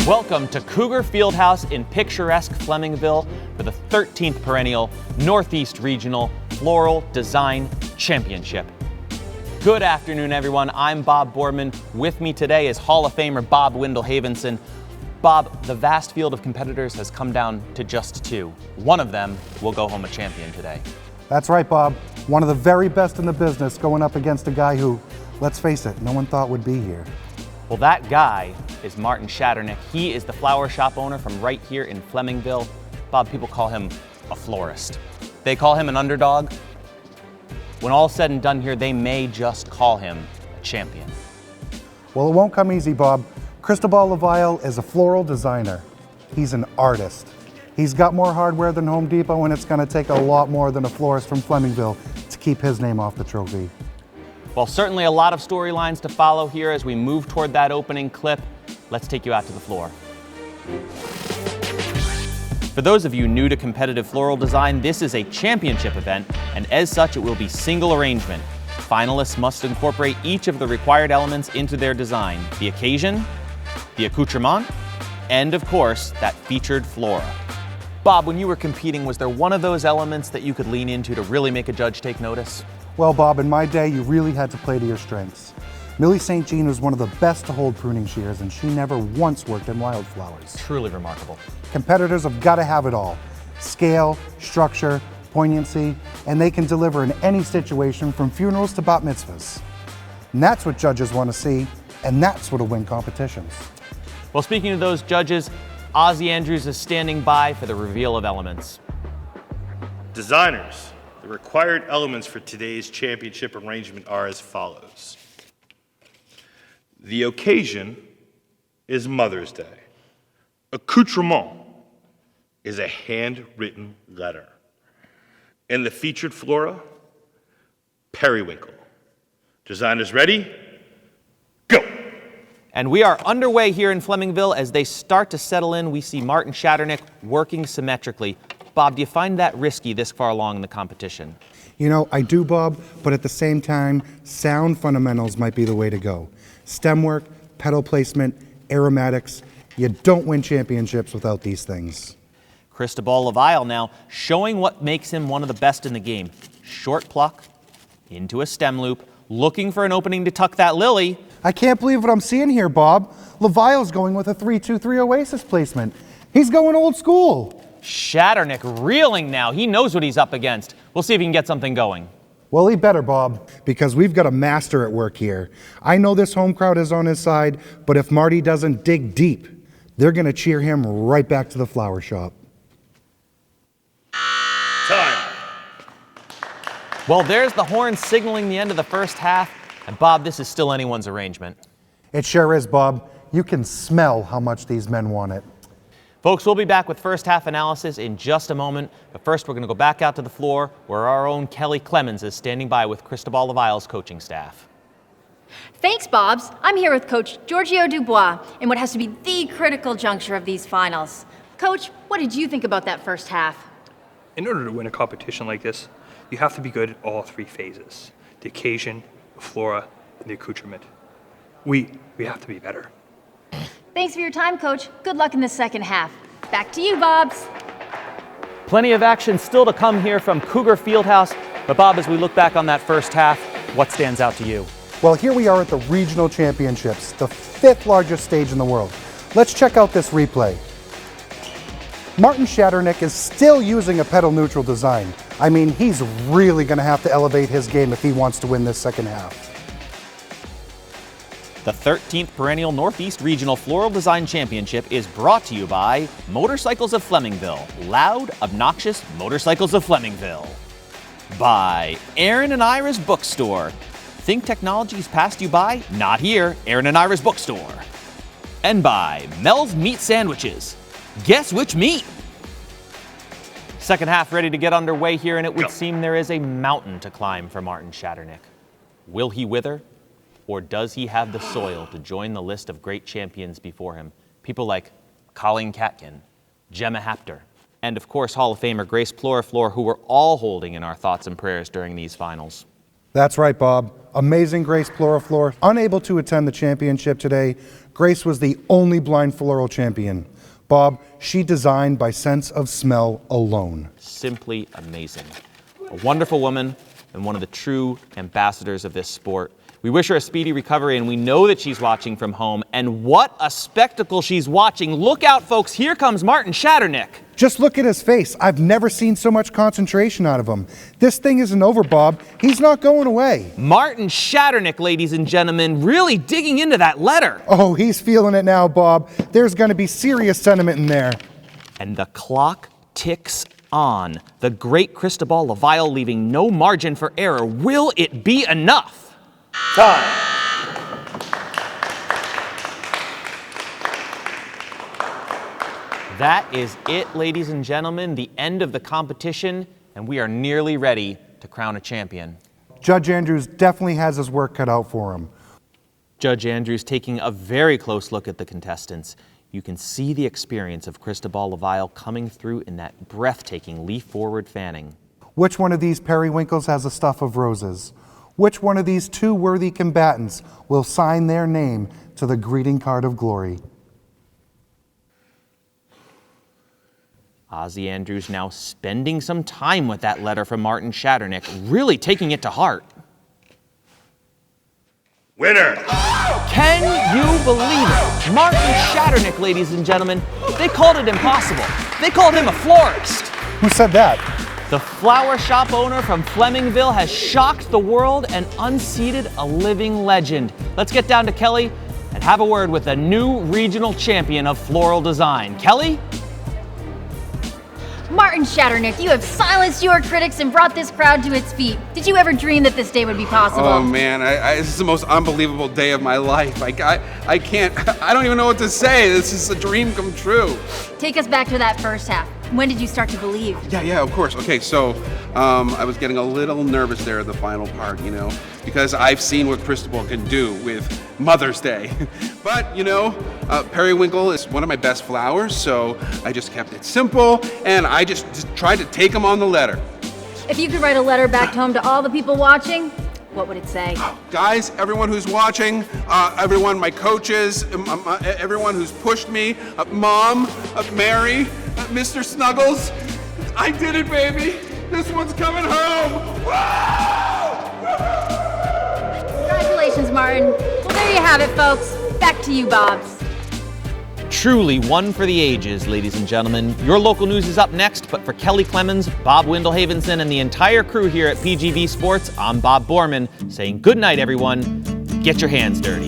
Welcome to Cougar Fieldhouse in picturesque Flemingville for the 13th perennial Northeast Regional Floral Design Championship. Good afternoon, everyone. I'm Bob Boardman. With me today is Hall of Famer Bob Windle-Havenson. Bob, the vast field of competitors has come down to just two. One of them will go home a champion today. That's right, Bob. One of the very best in the business going up against a guy who, let's face it, no one thought would be here. Well, that guy is Martin Shatternick. He is the flower shop owner from right here in Flemingville. Bob, people call him a florist. They call him an underdog. When all's said and done here, they may just call him a champion. Well, it won't come easy, Bob. Cristobal Laval is a floral designer. He's an artist. He's got more hardware than Home Depot, and it's going to take a lot more than a florist from Flemingville to keep his name off the trophy. Well, certainly a lot of storylines to follow here as we move toward that opening clip. Let's take you out to the floor. For those of you new to competitive floral design, this is a championship event, and as such, it will be single arrangement. Finalists must incorporate each of the required elements into their design: the occasion, the accoutrement, and of course, that featured flora. Bob, when you were competing, was there one of those elements that you could lean into to really make a judge take notice? Well, Bob, in my day, you really had to play to your strengths. Millie St. Jean was one of the best to hold pruning shears, and she never once worked in wildflowers. Truly remarkable. Competitors have got to have it all: scale, structure, poignancy, and they can deliver in any situation from funerals to bat mitzvahs. And that's what judges want to see, and that's what'll win competitions. Well, speaking of those judges, Ozzie Andrews is standing by for the reveal of elements. Designers, the required elements for today's championship arrangement are as follows. The occasion is Mother's Day. Accoutrement is a handwritten letter. And the featured flora, periwinkle. Designers ready? Go! And we are underway here in Flemingville. As they start to settle in, we see Martin Shatternick working symmetrically. Bob, do you find that risky this far along in the competition? You know, I do, Bob, but at the same time, sound fundamentals might be the way to go. Stem work, petal placement, aromatics. You don't win championships without these things. Cristobal Laval now showing what makes him one of the best in the game. Short pluck, into a stem loop, looking for an opening to tuck that lily. I can't believe what I'm seeing here, Bob. Laval's going with a 3-2-3 Oasis placement. He's going old school. Shatternick reeling now. He knows what he's up against. We'll see if he can get something going. Well, he better, Bob, because we've got a master at work here. I know this home crowd is on his side, but if Marty doesn't dig deep, they're going to cheer him right back to the flower shop. Time. Well, there's the horn signaling the end of the first half. And Bob, this is still anyone's arrangement. It sure is, Bob. You can smell how much these men want it. Folks, we'll be back with first half analysis in just a moment. But first, we're going to go back out to the floor where our own Kelly Clemens is standing by with Cristobal Laval's coaching staff. Thanks, Bobs. I'm here with Coach Giorgio Dubois in what has to be the critical juncture of these finals. Coach, what did you think about that first half? In order to win a competition like this, you have to be good at all three phases: the occasion, the flora, and the accoutrement. We have to be better. Thanks for your time, Coach. Good luck in the second half. Back to you, Bobs. Plenty of action still to come here from Cougar Fieldhouse. But Bob, as we look back on that first half, what stands out to you? Well, here we are at the Regional Championships, the 5th largest stage in the world. Let's check out this replay. Martin Shatternick is still using a pedal neutral design. I mean, he's really going to have to elevate his game if he wants to win this second half. The 13th perennial Northeast Regional Floral Design Championship is brought to you by Motorcycles of Flemingville, loud, obnoxious Motorcycles of Flemingville. By Aaron and Ira's Bookstore. Think technology's passed you by? Not here, Aaron and Ira's Bookstore. And by Mel's Meat Sandwiches. Guess which meat? Second half ready to get underway here, and it would seem there is a mountain to climb for Martin Shatternick. Will he wither? Or does he have the soil to join the list of great champions before him? People like Colleen Katkin, Gemma Hapter, and of course Hall of Famer Grace Ploriflor, who we're all holding in our thoughts and prayers during these finals. That's right, Bob. Amazing Grace Pluriflor. Unable to attend the championship today, Grace was the only blind floral champion. Bob, she designed by sense of smell alone. Simply amazing. A wonderful woman and one of the true ambassadors of this sport. We wish her a speedy recovery, and we know that she's watching from home. And what a spectacle she's watching. Look out, folks. Here comes Martin Shatternick. Just look at his face. I've never seen so much concentration out of him. This thing isn't over, Bob. He's not going away. Martin Shatternick, ladies and gentlemen, really digging into that letter. Oh, he's feeling it now, Bob. There's going to be serious sentiment in there. And the clock ticks on. The great Cristobal Laval leaving no margin for error. Will it be enough? Time. That is it, ladies and gentlemen, the end of the competition, and we are nearly ready to crown a champion. Judge Andrews definitely has his work cut out for him. Judge Andrews taking a very close look at the contestants. You can see the experience of Cristobal Laval coming through in that breathtaking leaf-forward fanning. Which one of these periwinkles has a stuff of roses? Which one of these two worthy combatants will sign their name to the greeting card of glory? Ozzie Andrews now spending some time with that letter from Martin Shatternick, really taking it to heart. Winner. Can you believe it? Martin Shatternick, ladies and gentlemen, they called it impossible. They called him a florist. Who said that? The flower shop owner from Flemingville has shocked the world and unseated a living legend. Let's get down to Kelly and have a word with the new regional champion of floral design. Kelly? Martin Shatternick, you have silenced your critics and brought this crowd to its feet. Did you ever dream that this day would be possible? Oh man, this is the most unbelievable day of my life. I can't, I don't even know what to say. This is a dream come true. Take us back to that first half. When did you start to believe? Yeah, of course. Okay, so I was getting a little nervous there at the final part, because I've seen what Cristobal can do with Mother's Day. But, periwinkle is one of my best flowers, so I just kept it simple, and I just tried to take him on the letter. If you could write a letter back home to all the people watching, what would it say? Guys, everyone who's watching, everyone, my coaches, everyone who's pushed me, Mom, Mary, Mr. Snuggles, I did it, baby. This one's coming home. Congratulations, Martin. Well, there you have it, folks. Back to you, Bobs. Truly one for the ages, ladies and gentlemen. Your local news is up next, but for Kelly Clemens, Bob Windle-Havenson, and the entire crew here at PGV Sports, I'm Bob Borman, saying good night, everyone. Get your hands dirty.